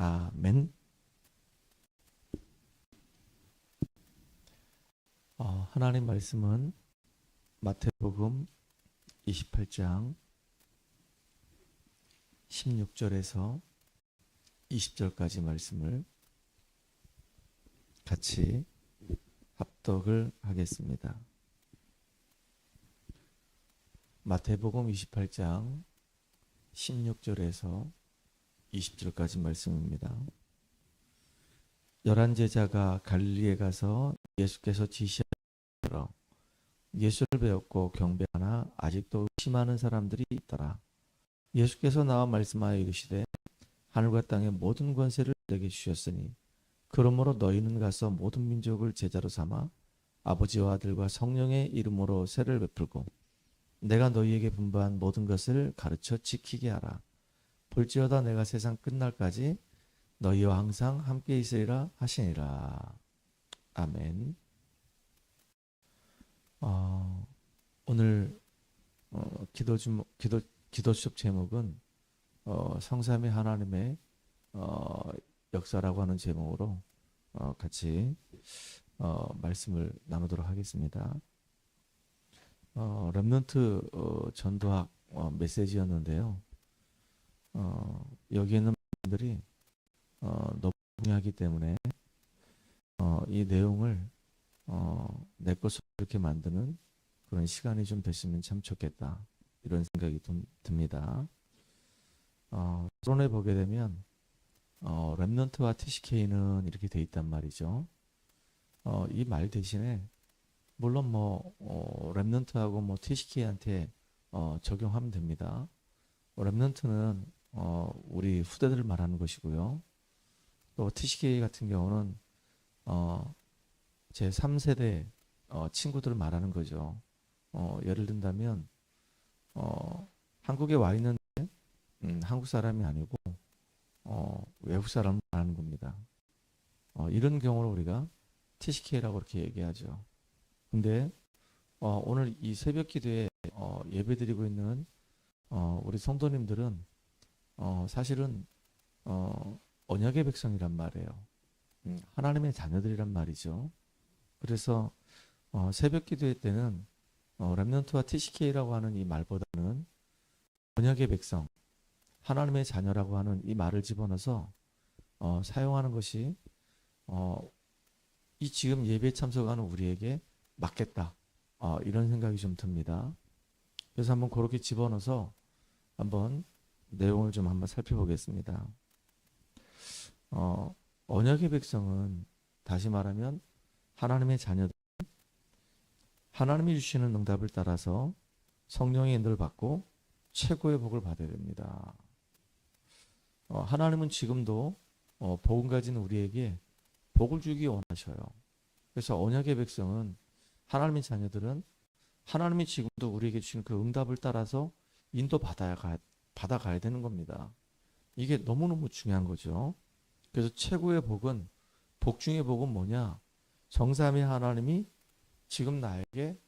아멘. 하나님 말씀은 마태복음 28장 16절에서 20절까지 말씀을 같이 합독을 하겠습니다. 마태복음 28장 16절에서 20절까지 말씀입니다. 11 제자가 갈릴리에 가서 예수께서 지시하신 대로 예수를 배웠고 경배하나 아직도 의심하는 사람들이 있더라. 예수께서 나와 말씀하여 이르시되 하늘과 땅의 모든 권세를 내게 주셨으니 그러므로 너희는 가서 모든 민족을 제자로 삼아 아버지와 아들과 성령의 이름으로 세를 베풀고 내가 너희에게 분부한 모든 것을 가르쳐 지키게 하라. 볼지어다 내가 세상 끝날까지 너희와 항상 함께 있으리라 하시니라. 아멘. 오늘 기도 수업 제목은 성삼위 하나님의 역사라고 하는 제목으로 같이 말씀을 나누도록 하겠습니다. 렘넌트 전도학 메시지였는데요. 여기 있는 분들이 너무 중요하기 때문에 이 내용을 내 것으로 이렇게 만드는 그런 시간이 좀 됐으면 참 좋겠다, 이런 생각이 좀 듭니다. 서론에 보게 되면 렘넌트와 TCK는 이렇게 돼 있단 말이죠. 이 말 대신에 물론 렘넌트하고 TCK한테 적용하면 됩니다. 렘넌트는 우리 후대들을 말하는 것이고요. 또 TCK 같은 경우는 제 3세대 친구들을 말하는 거죠. 예를 든다면 한국에 와 있는데 한국 사람이 아니고 외국 사람을 말하는 겁니다. 이런 경우를 우리가 TCK라고 이렇게 얘기하죠. 근데 오늘 이 새벽 기도에 예배드리고 있는 우리 성도님들은 사실은 언약의 백성이란 말이에요. 하나님의 자녀들이란 말이죠. 그래서 새벽 기도회 때는 렘넌트와 TCK라고 하는 이 말보다는 언약의 백성, 하나님의 자녀라고 하는 이 말을 집어넣어서 사용하는 것이 이 지금 예배에 참석하는 우리에게 맞겠다, 이런 생각이 좀 듭니다. 그래서 한번 그렇게 집어넣어서 한번 내용을 좀 한번 살펴보겠습니다. 언약의 백성은 다시 말하면 하나님의 자녀들, 하나님이 주시는 응답을 따라서 성령의 인도를 받고 최고의 복을 받아야 됩니다. 하나님은 지금도 복음 가진 우리에게 복을 주기 원하셔요. 그래서 언약의 백성은, 하나님의 자녀들은 하나님이 지금도 우리에게 주시는 그 응답을 따라서 인도 받아가야 되는 겁니다. 이게 너무너무 중요한 거죠. 그래서 최고의 복은, 복 중의 복은 뭐냐? 성삼위 하나님이 지금 나에게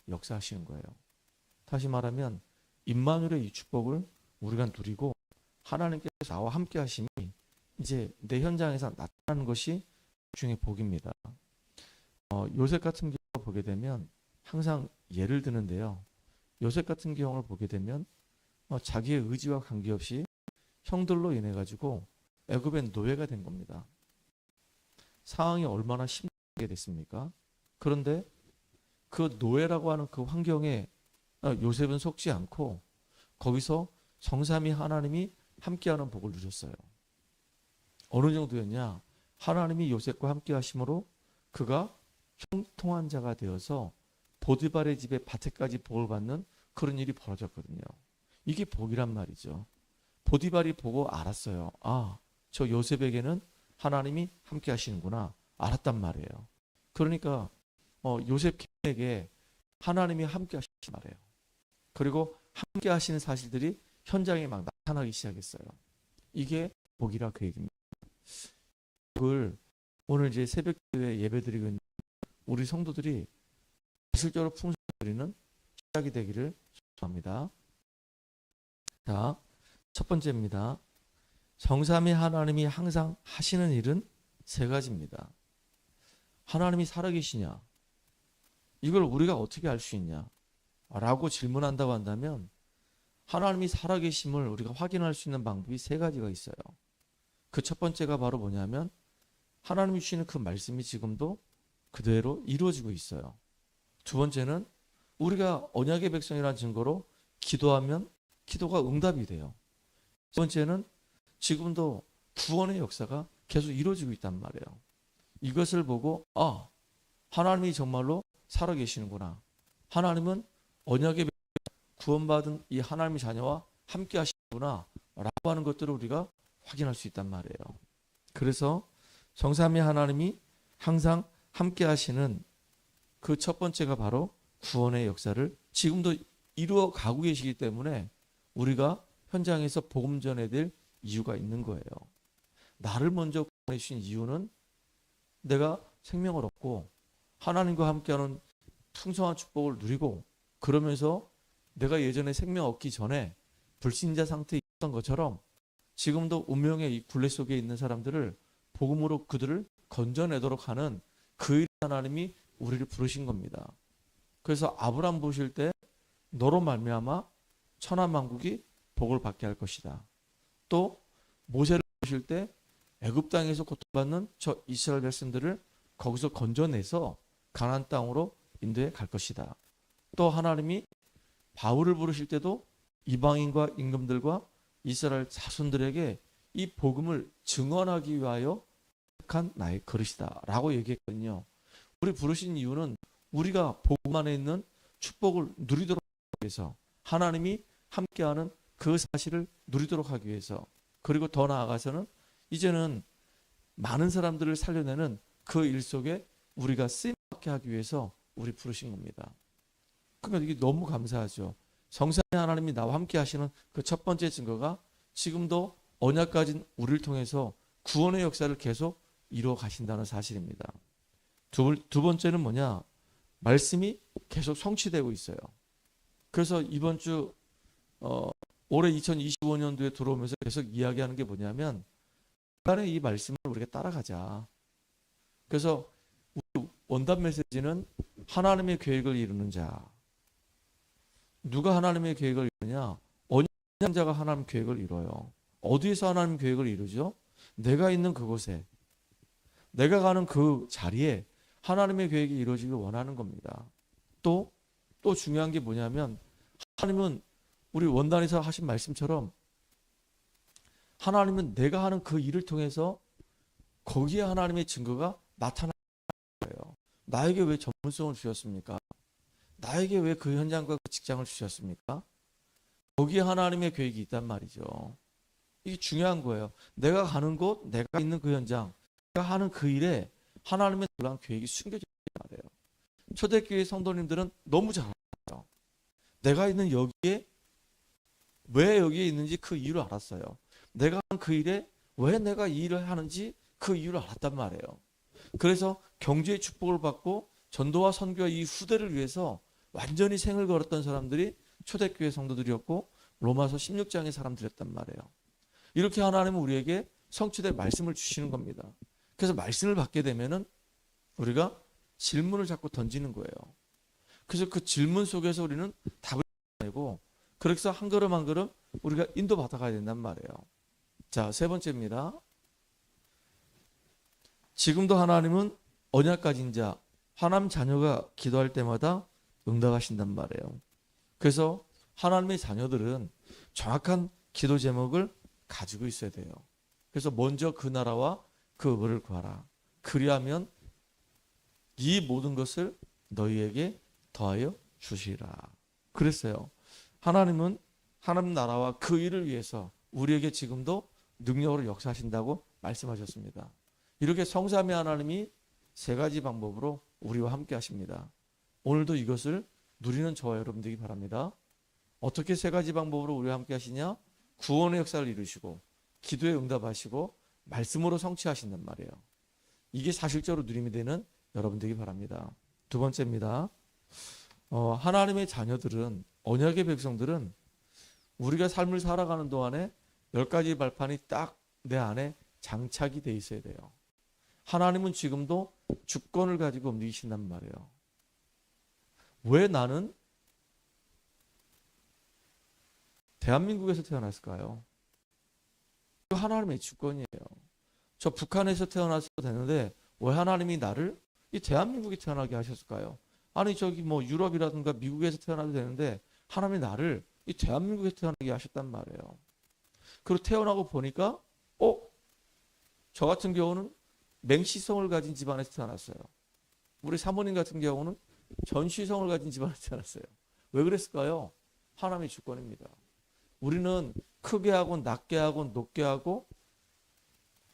역사하시는 거예요. 다시 말하면 임마누엘의 이 축복을 우리가 누리고 하나님께서 나와 함께 하심이 이제 내 현장에서 나타나는 것이 중의 복입니다. 요셉 같은 경우 보게 되면 항상 예를 드는데요. 요셉 같은 경우를 보게 되면 자기의 의지와 관계없이 형들로 인해 가지고 애굽의 노예가 된 겁니다. 상황이 얼마나 심하게 됐습니까? 그런데 그 노예라고 하는 그 환경에 요셉은 속지 않고 거기서 성삼위 하나님이 함께하는 복을 누렸어요. 어느 정도였냐? 하나님이 요셉과 함께 하심으로 그가 형통한 자가 되어서 보디발의 집에 밭에까지 복을 받는 그런 일이 벌어졌거든요. 이게 복이란 말이죠. 보디발이 보고 알았어요. 저 요셉에게는 하나님이 함께 하시는구나, 알았단 말이에요. 그러니까 요셉에게 하나님이 함께 하시는 말이에요. 그리고 함께 하시는 사실들이 현장에 막 나타나기 시작했어요. 이게 복이라 그 얘기입니다. 그걸 오늘 이제 새벽에 예배드리고 있는 우리 성도들이 실제로 풍성드리는 시작이 되기를 소원합니다. 자, 첫 번째입니다. 성삼위 하나님이 항상 하시는 일은 세 가지입니다. 하나님이 살아계시냐? 이걸 우리가 어떻게 알 수 있냐? 라고 질문한다고 한다면 하나님이 살아계심을 우리가 확인할 수 있는 방법이 세 가지가 있어요. 그 첫 번째가 바로 뭐냐면 하나님이 주시는 그 말씀이 지금도 그대로 이루어지고 있어요. 두 번째는 우리가 언약의 백성이라는 증거로 기도하면 기도가 응답이 돼요. 세 번째는 지금도 구원의 역사가 계속 이루어지고 있단 말이에요. 이것을 보고 하나님이 정말로 살아계시는구나. 하나님은 언약의 구원받은 이 하나님의 자녀와 함께 하시는구나 라고 하는 것들을 우리가 확인할 수 있단 말이에요. 그래서 성삼위 하나님이 항상 함께 하시는 그 첫 번째가 바로 구원의 역사를 지금도 이루어 가고 계시기 때문에 우리가 현장에서 복음 전해야 될 이유가 있는 거예요. 나를 먼저 구원해 주신 이유는 내가 생명을 얻고 하나님과 함께하는 풍성한 축복을 누리고 그러면서 내가 예전에 생명 얻기 전에 불신자 상태에 있었던 것처럼 지금도 운명의 이 굴레 속에 있는 사람들을 복음으로 그들을 건져내도록 하는 그 일 하나님이 우리를 부르신 겁니다. 그래서 아브람 보실 때 너로 말미암아 천하만국이 복을 받게 할 것이다. 또 모세를 보실 때 애굽 땅에서 고통받는 저 이스라엘 백성들을 거기서 건져내서 가나안 땅으로 인도해 갈 것이다. 또 하나님이 바울을 부르실 때도 이방인과 임금들과 이스라엘 자손들에게 이 복음을 증언하기 위하여 택한 나의 그릇이다 라고 얘기했거든요. 우리 부르신 이유는 우리가 복음 안에 있는 축복을 누리도록 하기 위해서 하나님이 함께하는 그 사실을 누리도록 하기 위해서 그리고 더 나아가서는 이제는 많은 사람들을 살려내는 그 일 속에 우리가 쓰임받게 하기 위해서 우리 부르신 겁니다. 그러니까 이게 너무 감사하죠. 성삼위 하나님이 나와 함께 하시는 그 첫 번째 증거가 지금도 언약 가진 우리를 통해서 구원의 역사를 계속 이루어 가신다는 사실입니다. 두 번째는 뭐냐? 말씀이 계속 성취되고 있어요. 그래서 이번 주 올해 2025년도에 들어오면서 계속 이야기하는 게 뭐냐면 간의 이 말씀을 우리가 따라가자. 그래서 우리 원단 메시지는 하나님의 계획을 이루는 자. 누가 하나님의 계획을 이루냐? 언약자가 하나님 계획을 이뤄요. 어디에서 하나님 계획을 이루죠? 내가 있는 그곳에, 내가 가는 그 자리에 하나님의 계획이 이루어지길 원하는 겁니다. 또 중요한 게 뭐냐면 하나님은 우리 원단에서 하신 말씀처럼 하나님은 내가 하는 그 일을 통해서 거기에 하나님의 증거가 나타나는 거예요. 나에게 왜 전문성을 주셨습니까? 나에게 왜 그 현장과 그 직장을 주셨습니까? 거기에 하나님의 계획이 있단 말이죠. 이게 중요한 거예요. 내가 가는 곳, 내가 있는 그 현장, 내가 하는 그 일에 하나님의 놀라운 계획이 숨겨져 있단 말이에요. 초대교회 성도님들은 너무 잘 알아요. 내가 있는 여기에 왜 여기에 있는지 그 이유를 알았어요. 내가 한 그 일에 왜 내가 이 일을 하는지 그 이유를 알았단 말이에요. 그래서 경제의 축복을 받고 전도와 선교와 이 후대를 위해서 완전히 생을 걸었던 사람들이 초대교회 성도들이었고 로마서 16장의 사람들이었단 말이에요. 이렇게 하나님은 우리에게 성취될 말씀을 주시는 겁니다. 그래서 말씀을 받게 되면은 우리가 질문을 자꾸 던지는 거예요. 그래서 그 질문 속에서 우리는 답을 내고 그래서 한 걸음 한 걸음 우리가 인도받아 가야 된단 말이에요. 자, 세 번째입니다. 지금도 하나님은 언약 가진 자, 하나님 자녀가 기도할 때마다 응답하신단 말이에요. 그래서 하나님의 자녀들은 정확한 기도 제목을 가지고 있어야 돼요. 그래서 먼저 그 나라와 그 의를 구하라. 그리하면 이 모든 것을 너희에게 더하여 주시리라. 그랬어요. 하나님은 하나님 나라와 그 일을 위해서 우리에게 지금도 능력으로 역사하신다고 말씀하셨습니다. 이렇게 성삼위 하나님이 세 가지 방법으로 우리와 함께 하십니다. 오늘도 이것을 누리는 저와 여러분 되기 바랍니다. 어떻게 세 가지 방법으로 우리와 함께 하시냐? 구원의 역사를 이루시고 기도에 응답하시고 말씀으로 성취하신단 말이에요. 이게 사실적으로 누림이 되는 여러분 되기 바랍니다. 두 번째입니다. 하나님의 자녀들은 언약의 백성들은 우리가 삶을 살아가는 동안에 10가지 발판이 딱 내 안에 장착이 돼 있어야 돼요. 하나님은 지금도 주권을 가지고 움직이신단 말이에요. 왜 나는 대한민국에서 태어났을까요? 하나님의 주권이에요. 저 북한에서 태어났어도 되는데 왜 하나님이 나를 이 대한민국에 태어나게 하셨을까요? 아니 저기 뭐 유럽이라든가 미국에서 태어나도 되는데 하나님이 나를 이 대한민국에 태어나게 하셨단 말이에요. 그리고 태어나고 보니까 저 같은 경우는 맹시성을 가진 집안에서 태어났어요. 우리 사모님 같은 경우는 전시성을 가진 집안에서 태어났어요. 왜 그랬을까요? 하나님의 주권입니다. 우리는 크게 하고 낮게 하고 높게 하고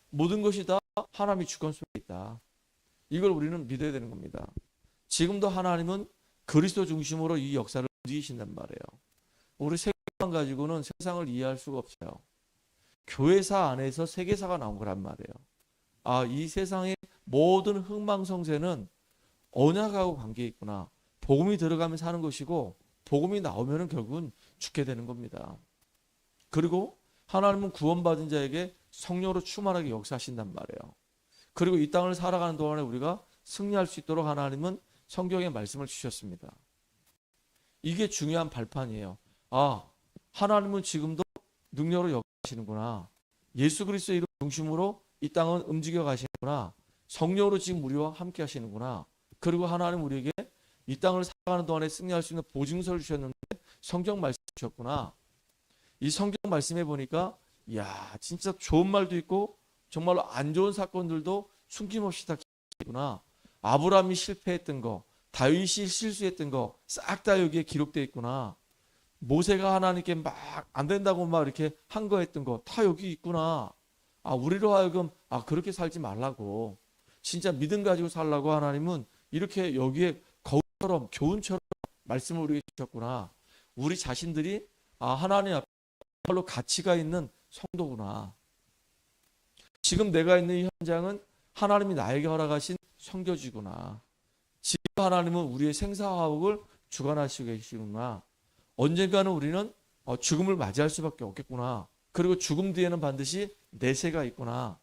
모든 것이 다 하나님의 주권 속에 있다. 이걸 우리는 믿어야 되는 겁니다. 지금도 하나님은 그리스도 중심으로 이 역사를 움직이신단 말이에요. 우리 세계만 가지고는 세상을 이해할 수가 없어요. 교회사 안에서 세계사가 나온 거란 말이에요. 이 세상의 모든 흥망성쇠는 언약하고 관계 있구나. 복음이 들어가면 사는 것이고 복음이 나오면 결국은 죽게 되는 겁니다. 그리고 하나님은 구원받은 자에게 성령으로 충만하게 역사하신단 말이에요. 그리고 이 땅을 살아가는 동안에 우리가 승리할 수 있도록 하나님은 성경의 말씀을 주셨습니다. 이게 중요한 발판이에요. 하나님은 지금도 능력으로 역사하시는구나. 예수 그리스도의 이름 중심으로 이 땅은 움직여 가시는구나. 성령으로 지금 우리와 함께 하시는구나. 그리고 하나님 우리에게 이 땅을 살아가는 동안에 승리할 수 있는 보증서를 주셨는데 성경 말씀 주셨구나. 이 성경 말씀해 보니까 진짜 좋은 말도 있고 정말로 안 좋은 사건들도 숨김없이 다 기록되어 있구나. 아브라함이 실패했던 거, 다윗이 실수했던 거 싹 다 여기에 기록되어 있구나. 모세가 하나님께 막 안 된다고 막 이렇게 한 거 했던 거 다 여기 있구나. 우리로 하여금 그렇게 살지 말라고. 진짜 믿음 가지고 살라고 하나님은 이렇게 여기에 거울처럼 교훈처럼 말씀을 우리에게 주셨구나. 우리 자신들이 하나님 앞에 정말로 가치가 있는 성도구나. 지금 내가 있는 이 현장은 하나님이 나에게 허락하신 선교지구나. 지금 하나님은 우리의 생사화복을 주관하시고 계시구나. 언젠가는 우리는 죽음을 맞이할 수밖에 없겠구나. 그리고 죽음 뒤에는 반드시 내세가 있구나.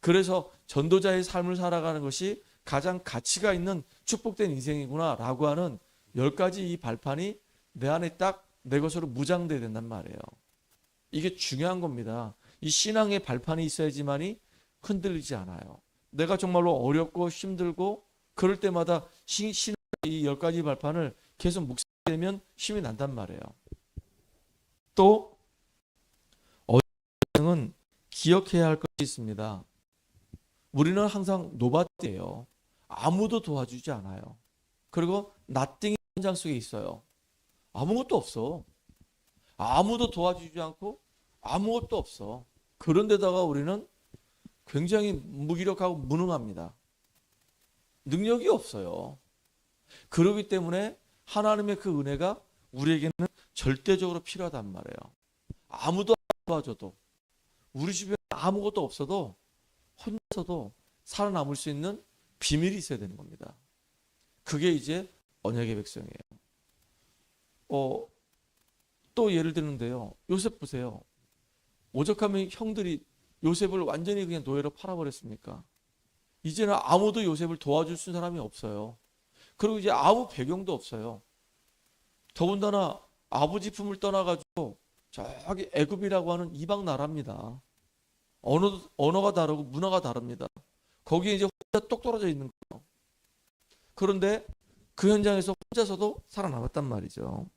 그래서 전도자의 삶을 살아가는 것이 가장 가치가 있는 축복된 인생이구나 라고 하는 10가지 이 발판이 내 안에 딱 내 것으로 무장돼야 된단 말이에요. 이게 중요한 겁니다. 이 신앙의 발판이 있어야지만이 흔들리지 않아요. 내가 정말로 어렵고 힘들고 그럴 때마다 신앙의 이 10가지 발판을 계속 묵상하면 힘이 난단 말이에요. 또 어느 기억해야 할 것이 있습니다. 우리는 항상 노바디예요. 아무도 도와주지 않아요. 그리고 나띵 현장 속에 있어요. 아무것도 없어. 아무도 도와주지 않고 아무것도 없어. 그런데다가 우리는 굉장히 무기력하고 무능합니다. 능력이 없어요. 그렇기 때문에 하나님의 그 은혜가 우리에게는 절대적으로 필요하단 말이에요. 아무도 안 도와줘도 우리 주변에 아무것도 없어도 혼자서도 살아남을 수 있는 비밀이 있어야 되는 겁니다. 그게 이제 언약의 백성이에요. 또 예를 드는데요. 요셉 보세요. 오죽하면 형들이 요셉을 완전히 그냥 노예로 팔아버렸습니까? 이제는 아무도 요셉을 도와줄 수 있는 사람이 없어요. 그리고 이제 아무 배경도 없어요. 더군다나 아버지 품을 떠나가지고 저기 애굽이라고 하는 이방 나라입니다. 언어가 다르고 문화가 다릅니다. 거기에 이제 혼자 똑 떨어져 있는 거예요. 그런데 그 현장에서 혼자서도 살아남았단 말이죠.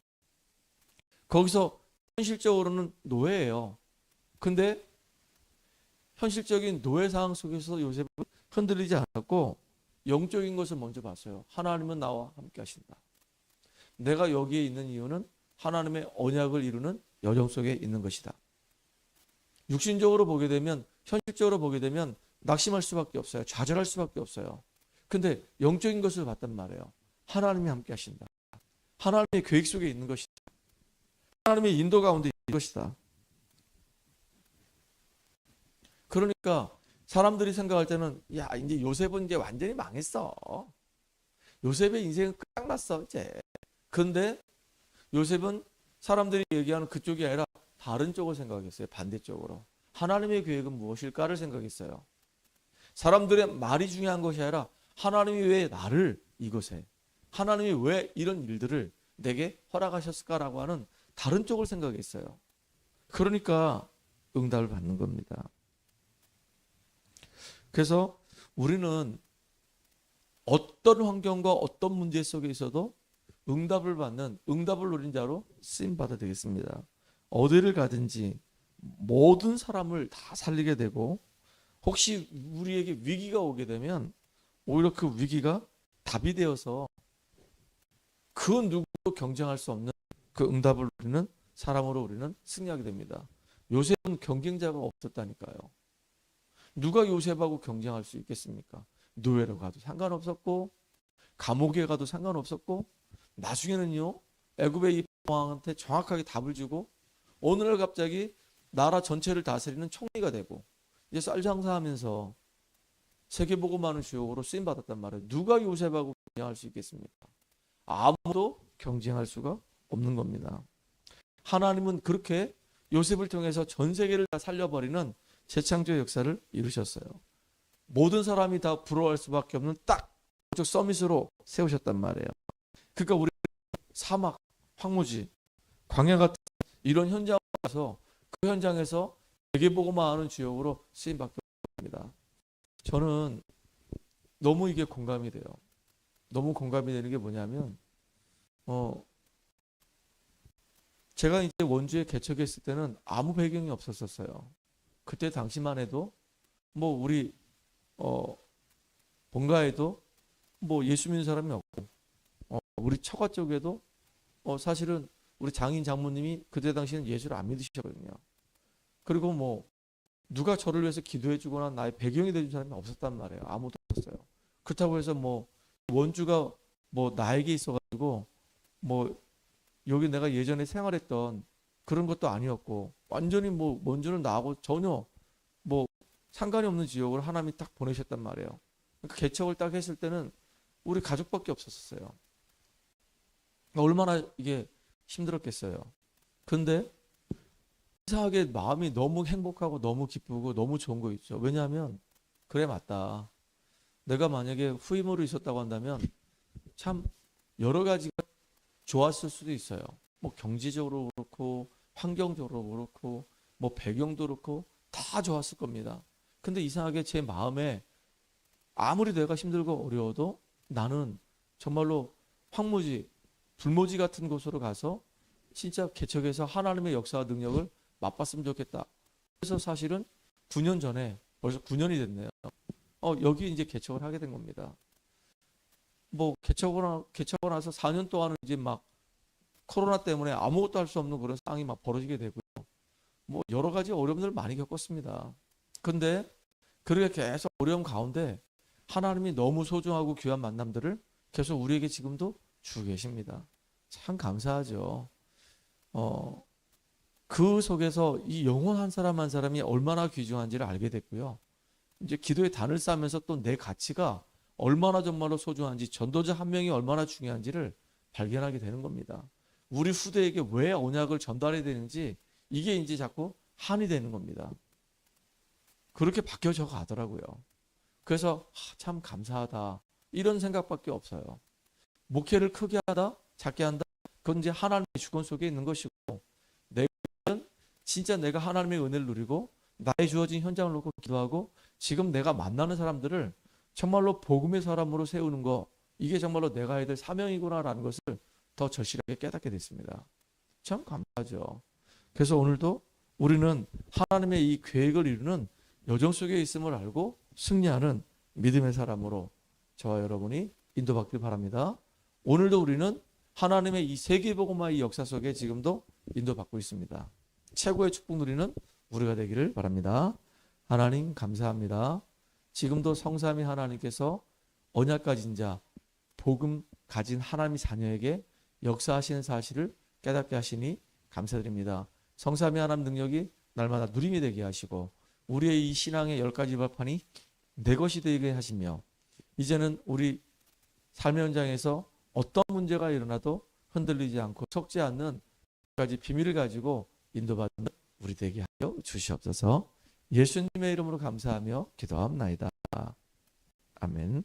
거기서 현실적으로는 노예예요. 근데 현실적인 노예 상황 속에서 요셉은 흔들리지 않았고 영적인 것을 먼저 봤어요. 하나님은 나와 함께 하신다. 내가 여기에 있는 이유는 하나님의 언약을 이루는 여정 속에 있는 것이다. 육신적으로 보게 되면, 현실적으로 보게 되면 낙심할 수밖에 없어요. 좌절할 수밖에 없어요. 근데 영적인 것을 봤단 말이에요. 하나님이 함께 하신다. 하나님의 계획 속에 있는 것이다. 하나님의 인도 가운데 있는 것이다. 그러니까 사람들이 생각할 때는 이제 요셉은 이제 완전히 망했어. 요셉의 인생은 끝났어 이제. 그런데 요셉은 사람들이 얘기하는 그쪽이 아니라 다른 쪽을 생각했어요. 반대쪽으로. 하나님의 계획은 무엇일까를 생각했어요. 사람들의 말이 중요한 것이 아니라 하나님이 왜 나를 이곳에, 하나님이 왜 이런 일들을 내게 허락하셨을까라고 하는 다른 쪽을 생각했어요. 그러니까 응답을 받는 겁니다. 그래서 우리는 어떤 환경과 어떤 문제 속에 있어도 응답을 받는, 응답을 누린 자로 쓰임받아야 되겠습니다. 어디를 가든지 모든 사람을 다 살리게 되고, 혹시 우리에게 위기가 오게 되면 오히려 그 위기가 답이 되어서 그 누구도 경쟁할 수 없는 그 응답을 누리는 사람으로 우리는 승리하게 됩니다. 요셉은 경쟁자가 없었다니까요. 누가 요셉하고 경쟁할 수 있겠습니까? 노예로 가도 상관없었고, 감옥에 가도 상관없었고, 나중에는요, 애굽의 이 왕한테 정확하게 답을 주고, 어느 날 갑자기 나라 전체를 다스리는 총리가 되고, 이제 쌀 장사하면서 세계보고만을 주역으로 쓰임 받았단 말이에요. 누가 요셉하고 경쟁할 수 있겠습니까? 아무도 경쟁할 수가 없는 겁니다. 하나님은 그렇게 요셉을 통해서 전 세계를 다 살려버리는 재창조 역사를 이루셨어요. 모든 사람이 다 부러워할 수밖에 없는 딱 서밋으로 세우셨단 말이에요. 그러니까 우리 사막, 황무지, 광야 같은 이런 현장에 가서 그 현장에서 세계보고만 하는 주역으로 쓰임받게 됩니다. 저는 너무 이게 공감이 돼요. 너무 공감이 되는 게 뭐냐면, 제가 이제 원주에 개척했을 때는 아무 배경이 없었어요. 그때 당시만 해도 뭐 우리 본가에도 뭐 예수 믿는 사람이 없고, 우리 처가 쪽에도 사실은 우리 장인 장모님이 그때 당시에는 예수를 안 믿으시거든요. 그리고 뭐 누가 저를 위해서 기도해 주거나 나의 배경이 되는 사람이 없었단 말이에요. 아무도 없었어요. 그렇다고 해서 뭐 원주가 뭐 나에게 있어가지고 뭐 여기 내가 예전에 생활했던 그런 것도 아니었고, 완전히 뭐 원주는 나하고 전혀 뭐 상관이 없는 지역을 하나님이 딱 보내셨단 말이에요. 그러니까 개척을 딱 했을 때는 우리 가족밖에 없었어요. 얼마나 이게 힘들었겠어요. 근데 이상하게 마음이 너무 행복하고 너무 기쁘고 너무 좋은 거 있죠. 왜냐하면 그래, 맞다. 내가 만약에 후임으로 있었다고 한다면 참 여러 가지가 좋았을 수도 있어요. 뭐 경제적으로 그렇고 환경적으로 그렇고 뭐 배경도 그렇고 다 좋았을 겁니다. 근데 이상하게 제 마음에 아무리 내가 힘들고 어려워도 나는 정말로 황무지, 불모지 같은 곳으로 가서 진짜 개척해서 하나님의 역사와 능력을 맛봤으면 좋겠다. 그래서 사실은 9년 전에, 벌써 9년이 됐네요. 여기 이제 개척을 하게 된 겁니다. 뭐 개척을 나서 4년 동안은 이제 막 코로나 때문에 아무것도 할 수 없는 그런 상황이 막 벌어지게 되고요. 뭐 여러 가지 어려움을 많이 겪었습니다. 근데 그렇게 계속 어려움 가운데 하나님이 너무 소중하고 귀한 만남들을 계속 우리에게 지금도 주고 계십니다. 참 감사하죠. 그 속에서 이 영혼 한 사람 한 사람이 얼마나 귀중한지를 알게 됐고요. 이제 기도의 단을 쌓으면서 또 내 가치가 얼마나 정말로 소중한지, 전도자 한 명이 얼마나 중요한지를 발견하게 되는 겁니다. 우리 후대에게 왜 언약을 전달해야 되는지 이게 이제 자꾸 한이 되는 겁니다. 그렇게 바뀌어져 가더라고요. 그래서 참 감사하다, 이런 생각밖에 없어요. 목회를 크게 하다 작게 한다, 그건 이제 하나님의 주권 속에 있는 것이고, 내가 진짜 내가 하나님의 은혜를 누리고 나의 주어진 현장을 놓고 기도하고 지금 내가 만나는 사람들을 정말로 복음의 사람으로 세우는 거, 이게 정말로 내가 해야 될 사명이구나라는 것을 더 절실하게 깨닫게 됐습니다. 참 감사하죠. 그래서 오늘도 우리는 하나님의 이 계획을 이루는 여정 속에 있음을 알고 승리하는 믿음의 사람으로 저와 여러분이 인도받길 바랍니다. 오늘도 우리는 하나님의 이 세계복음화의 역사 속에 지금도 인도받고 있습니다. 최고의 축복 누리는 우리가 되기를 바랍니다. 하나님 감사합니다. 지금도 성삼위 하나님께서 언약 가진 자, 복음 가진 하나님의 자녀에게 역사하시는 사실을 깨닫게 하시니 감사드립니다. 성삼위 하나님 능력이 날마다 누림이 되게 하시고 우리의 이 신앙의 10가지 발판이 내 것이 되게 하시며, 이제는 우리 삶의 현장에서 어떤 문제가 일어나도 흔들리지 않고 속지 않는 10가지 비밀을 가지고 인도받는 우리 되게 하여 주시옵소서. 예수님의 이름으로 감사하며 기도하옵나이다. 아멘.